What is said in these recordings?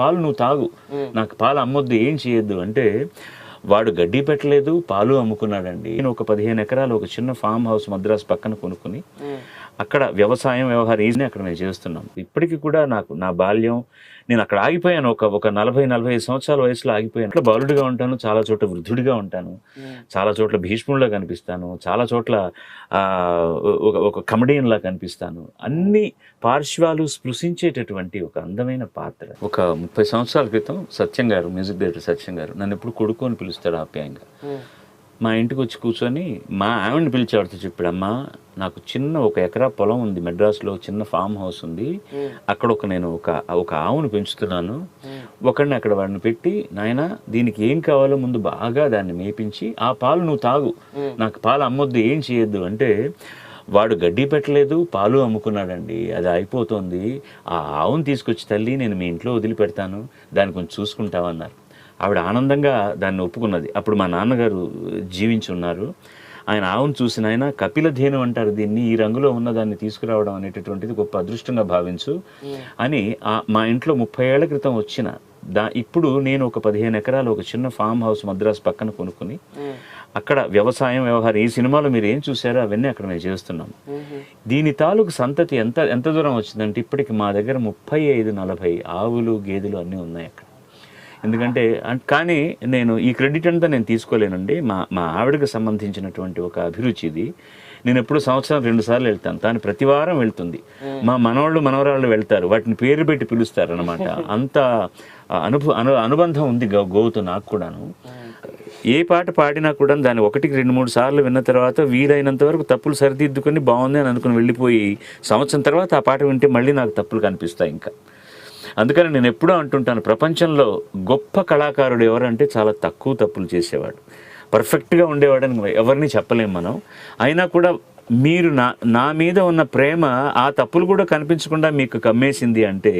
పాలు నువ్వు తాగు, నాకు పాలు అమ్మొద్దు, ఏం చేయొద్దు అంటే వాడు గడ్డి పెట్టలేదు, పాలు అమ్ముకున్నాడండి. నేను ఒక 15 ఎకరాలు ఒక చిన్న ఫామ్ హౌస్ మద్రాసు పక్కన కొనుక్కుని అక్కడ వ్యవసాయం వ్యవహారం ఈజీనే అక్కడ మేము చేస్తున్నాం. ఇప్పటికీ కూడా నా బాల్యం నేను అక్కడ ఆగిపోయాను. ఒక 40-45 సంవత్సరాల వయసులో ఆగిపోయాను. అట్లా బాలుడిగా ఉంటాను, చాలా చోట్ల వృద్ధుడిగా ఉంటాను, చాలా చోట్ల భీష్ముడిలా కనిపిస్తాను, చాలా చోట్ల ఒక కమెడియన్లా కనిపిస్తాను. అన్ని పార్శ్వాలు స్పృశించేటటువంటి ఒక అందమైన పాత్ర. ఒక 30 సంవత్సరాల క్రితం సత్యం గారు, మ్యూజిక్ డైరెక్టర్ సత్యం గారు నన్ను ఎప్పుడు కొడుకు అని పిలుస్తాడు ఆప్యాయంగా. మా ఇంటికి వచ్చి కూర్చొని మా ఆవిడని పిలిచేవాడితో చెప్పాడు, అమ్మా నాకు చిన్న 1 ఎకరా పొలం ఉంది, మెడ్రాస్లో చిన్న ఫామ్ హౌస్ ఉంది, అక్కడ నేను ఒక ఆవును పెంచుతున్నాను, ఒకడిని అక్కడ వాడిని పెట్టి నాయన దీనికి ఏం కావాలో ముందు బాగా దాన్ని మేపించి ఆ పాలు నువ్వు తాగు, నాకు పాలు అమ్మొద్దు, ఏం చేయొద్దు అంటే వాడు గడ్డి పెట్టలేదు, పాలు అమ్ముకున్నాడండి, అది అయిపోతుంది, ఆ ఆవును తీసుకొచ్చి తల్లి నేను మీ ఇంట్లో వదిలిపెడతాను, దాన్ని కొంచెం చూసుకుంటావన్నారు. ఆవిడ ఆనందంగా దాన్ని ఒప్పుకున్నది. అప్పుడు మా నాన్నగారు జీవించి ఉన్నారు. ఆయన ఆవును చూసిన ఆయన కపిలధేను అంటారు దీన్ని, ఈ రంగులో ఉన్న దాన్ని తీసుకురావడం అనేటటువంటిది గొప్ప అదృష్టంగా భావించు అని మా ఇంట్లో 30 ఏళ్ల క్రితం వచ్చిన ఇప్పుడు నేను ఒక 15 ఎకరాలు ఒక చిన్న ఫామ్ హౌస్ మద్రాసు పక్కన కొనుక్కుని అక్కడ వ్యవసాయం వ్యవహారం ఈ సినిమాలో మీరు ఏం చూసారో అవన్నీ అక్కడ మేము చేస్తున్నాం. దీని తాలూకు సంతతి ఎంత దూరం వచ్చిందంటే ఇప్పటికి మా దగ్గర 35-40 ఆవులు గేదెలు అన్నీ ఉన్నాయి అక్కడ. ఎందుకంటే కానీ నేను ఈ క్రెడిట్ అంతా నేను తీసుకోలేనండి. మా ఆవిడకి సంబంధించినటువంటి ఒక అభిరుచి ఇది. నేను ఎప్పుడు సంవత్సరం 2 సార్లు వెళ్తాను, తాను ప్రతి వారం వెళ్తుంది. మా మనవరాళ్ళు వెళ్తారు, వాటిని పేరు పెట్టి పిలుస్తారు అనమాట. అంత అనుబంధం ఉంది గోవుతో నాకు కూడాను. ఏ పాట పాడినా కూడా దాన్ని 1-2-3 సార్లు విన్న తర్వాత వీలైనంత వరకు తప్పులు సరిదిద్దుకొని బాగుంది అని అనుకుని వెళ్ళిపోయి సంవత్సరం తర్వాత ఆ పాట వింటే మళ్ళీ నాకు తప్పులు కనిపిస్తాయి ఇంకా. అందుకని నేను ఎప్పుడూ అంటుంటాను, ప్రపంచంలో గొప్ప కళాకారుడు ఎవరంటే చాలా తక్కువ తప్పులు చేసేవాడు, పర్ఫెక్ట్గా ఉండేవాడని ఎవరిని చెప్పలేం మనం. అయినా కూడా మీరు నా మీద ఉన్న ప్రేమ ఆ తప్పులు కూడా కనిపించకుండా మీకు కమ్మేసింది అంటే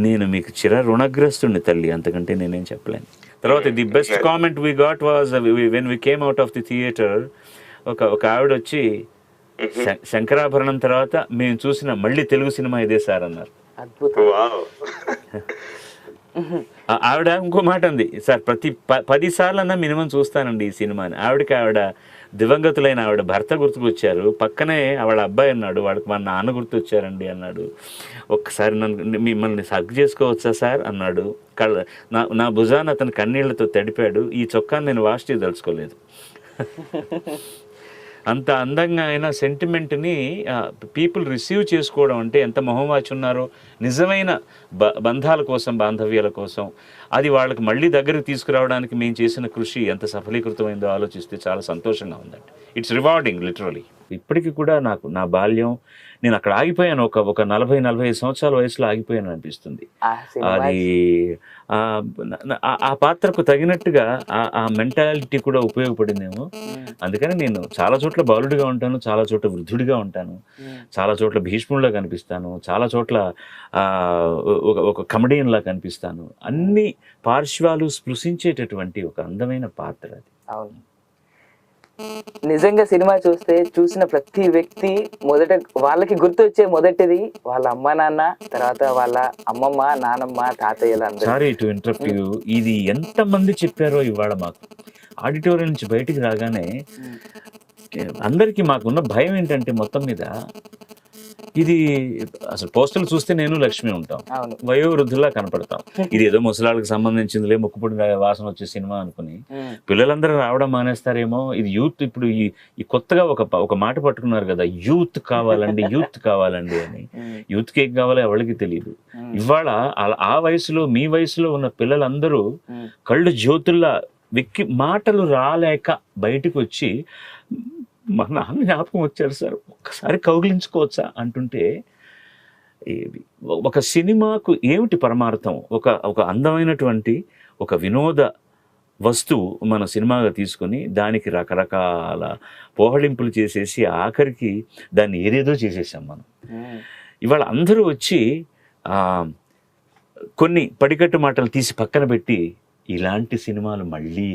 నేను మీకు చిర రుణగ్రస్తుడిని తల్లి, అంతకంటే నేనేం చెప్పలేను. తర్వాత the best comment we got was when we came out of the theatre, ఒక ఆవిడ వచ్చి శంకరాభరణం తర్వాత మేము చూసిన మళ్ళీ తెలుగు సినిమా ఇదే సార్ అన్నారు. ఆవిడ ఇంకో మాట ఉంది, సార్ ప్రతి 10 సార్లన్నా మినిమం చూస్తానండి ఈ సినిమాని. ఆవిడ దివంగతులైన ఆవిడ భర్త గుర్తుకొచ్చారు, పక్కనే వాళ్ళ అబ్బాయి అన్నాడు, వాడికి మా నాన్న గుర్తొచ్చారండి అన్నాడు. ఒక్కసారి మిమ్మల్ని హగ్ చేసుకోవచ్చా సార్ అన్నాడు. నా భుజాన్ని అతను కన్నీళ్లతో తడిపాడు. ఈ చొక్కాన్ని నేను వాష్ చేయదలుచుకోలేదు. అంత అందంగా అయిన సెంటిమెంట్ని పీపుల్ రిసీవ్ చేసుకోవడం అంటే ఎంత మొహమాచి ఉన్నారో. నిజమైన బంధాల కోసం, బాంధవ్యాల కోసం అది వాళ్ళకి మళ్ళీ దగ్గరికి తీసుకురావడానికి మేము చేసిన కృషి ఎంత సఫలీకృతమైందో ఆలోచిస్తే చాలా సంతోషంగా ఉందండి. It's rewarding literally. ఇప్పటికీ కూడా నా బాల్యం నేను అక్కడ ఆగిపోయాను. ఒక 40-45 సంవత్సరాల వయసులో ఆగిపోయాను అనిపిస్తుంది. అది ఆ పాత్రకు తగినట్టుగా ఆ మెంటాలిటీ కూడా ఉపయోగపడిందేమో. అందుకని నేను చాలా చోట్ల బాలుడిగా ఉంటాను, చాలా చోట్ల వృద్ధుడిగా ఉంటాను, చాలా చోట్ల భీష్ముడిలా కనిపిస్తాను, చాలా చోట్ల ఒక కమెడియన్లా కనిపిస్తాను. అన్ని పార్శ్వాలు స్పృశించేటటువంటి ఒక అందమైన పాత్ర అది. అవును, నిజంగా సినిమా చూసిన ప్రతి వ్యక్తి వాళ్ళకి గుర్తొచ్చే మొదటిది వాళ్ళ అమ్మ నాన్న, తర్వాత వాళ్ళ అమ్మమ్మ, నానమ్మ, తాతయ్యలు. సారీ టు ఇంటరప్ట్ యు, ఇది ఎంత మంది చెప్పారో ఇవాళ మాకు ఆడిటోరియం నుంచి బయటికి రాగానే అందరికీ మాకున్న భయం ఏంటంటే మొత్తం మీద ఇది అసలు పోస్టర్లు చూస్తే నేను లక్ష్మి ఉంటాం, వయోవృద్ధులా కనపడతాం. ఇది ఏదో ముసలాళ్ళకి సంబంధించిందిలే, ముక్కుపుడి వాసన వచ్చే సినిమా అనుకుని పిల్లలందరూ రావడం మానేస్తారేమో. ఇది యూత్. ఇప్పుడు ఈ కొత్తగా ఒక మాట పట్టుకున్నారు కదా, యూత్ కావాలండి, యూత్ కావాలండి అని. యూత్కి ఏం కావాలో ఎవరికి తెలియదు. ఇవాళ ఆ వయసులో, మీ వయసులో ఉన్న పిల్లలందరూ కళ్ళు జ్యోతుల్లా వెక్కి మాటలు రాలేక బయటకు వచ్చి మా నాన్న జ్ఞాపకం వచ్చారు సార్, ఒక్కసారి కౌగిలించుకోవచ్చా అంటుంటే, ఒక సినిమాకు ఏమిటి పరమార్థం? ఒక అందమైనటువంటి ఒక వినోద వస్తువు మన సినిమాగా తీసుకొని దానికి రకరకాల పోహళింపులు చేసేసి ఆఖరికి దాన్ని ఏదేదో చేసేసాం మనం. ఇవాళ అందరూ వచ్చి కొన్ని పడికట్టు మాటలు తీసి పక్కన పెట్టి ఇలాంటి సినిమాలు మళ్ళీ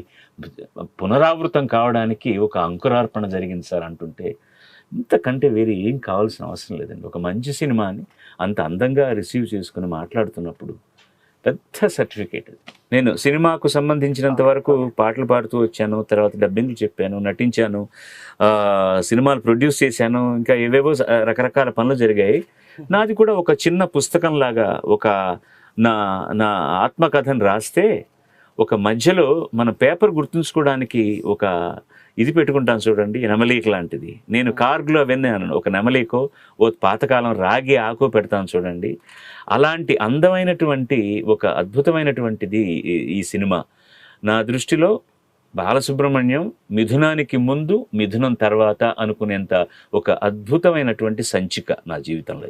పునరావృతం కావడానికి ఒక అంకురార్పణ జరిగింది సార్ అంటుంటే, ఇంతకంటే వేరే ఏం కావాల్సిన అవసరం లేదండి. ఒక మంచి సినిమాని అంత అందంగా రిసీవ్ చేసుకుని మాట్లాడుతున్నప్పుడు పెద్ద సర్టిఫికేట్. నేను సినిమాకు సంబంధించినంత వరకు పాటలు పాడుతూ వచ్చాను, తర్వాత డబ్బింగ్లు చెప్పాను, నటించాను, సినిమాలు ప్రొడ్యూస్ చేశాను, ఇంకా ఏవేవో రకరకాల పనులు జరిగాయి. నాది కూడా ఒక చిన్న పుస్తకంలాగా ఒక నా నా ఆత్మకథను రాస్తే ఒక మధ్యలో మన పేపర్ గుర్తుంచుకోవడానికి ఒక ఇది పెట్టుకుంటాను చూడండి, నెమలీక లాంటిది. నేను కార్గులో అవన్నీ అన్నాను, ఒక నెమలీకో ఓ పాతకాలం రాగి ఆకో పెడతాను చూడండి. అలాంటి అందమైనటువంటి ఒక అద్భుతమైనటువంటిది ఈ సినిమా. నా దృష్టిలో బాలసుబ్రహ్మణ్యం మిథునానికి ముందు మిథునం తర్వాత అనుకునేంత ఒక అద్భుతమైనటువంటి సంచిక నా జీవితంలో.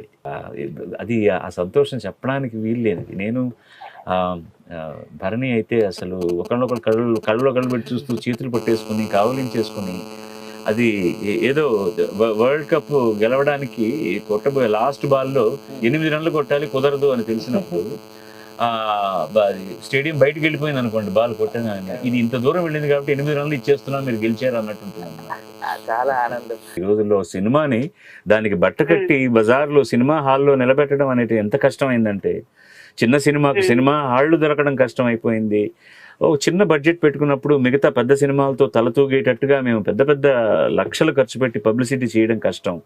అది ఆ సంతోషం చెప్పడానికి వీల్లేనిది. నేను భరణి అయితే అసలు ఒకళ్ళొకళ్ళు కళ్ళలో కళ్ళు పెట్టి చూస్తూ చేతులు పట్టేసుకుని కావలించేసుకుని, అది ఏదో వరల్డ్ కప్ గెలవడానికి కొట్టబోయే లాస్ట్ బాల్లో 8 రన్లు కొట్టాలి, కుదరదు అని తెలిసినప్పుడు స్టేడియం బయటకు వెళ్ళిపోయింది అనుకోండి, బాల్ కొట్టిన ఇది ఇంత దూరం వెళ్ళింది కాబట్టి 8 రన్లు ఇచ్చేస్తున్నాం, మీరు గెలిచారు అన్నట్టుంటుంది. చాలా ఆనందం. ఈ రోజుల్లో సినిమాని దానికి బట్ట కట్టి బజార్లో సినిమా హాల్లో నిలబెట్టడం అనేది ఎంత కష్టమైందంటే, చిన్న సినిమాకు సినిమా హాళ్ళు దొరకడం కష్టం అయిపోయింది. ఓ చిన్న బడ్జెట్ పెట్టుకున్నప్పుడు మిగతా పెద్ద సినిమాలతో తలతూగేటట్టుగా మేము పెద్ద పెద్ద లక్షలు ఖర్చు పెట్టి పబ్లిసిటీ చేయడం కష్టం.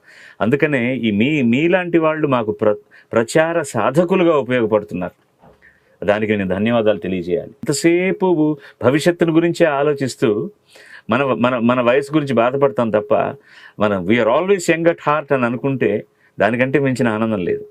అందుకనే ఈ మీలాంటి వాళ్ళు మాకు ప్రచార సాధకులుగా ఉపయోగపడుతున్నారు. దానికి నేను ధన్యవాదాలు తెలియజేయాలి. ఎంతసేపు భవిష్యత్తును గురించే ఆలోచిస్తూ మన మన మన వయసు గురించి బాధపడతాం తప్ప, మనం we're always young at heart అని అనుకుంటే దానికంటే మించిన ఆనందం లేదు.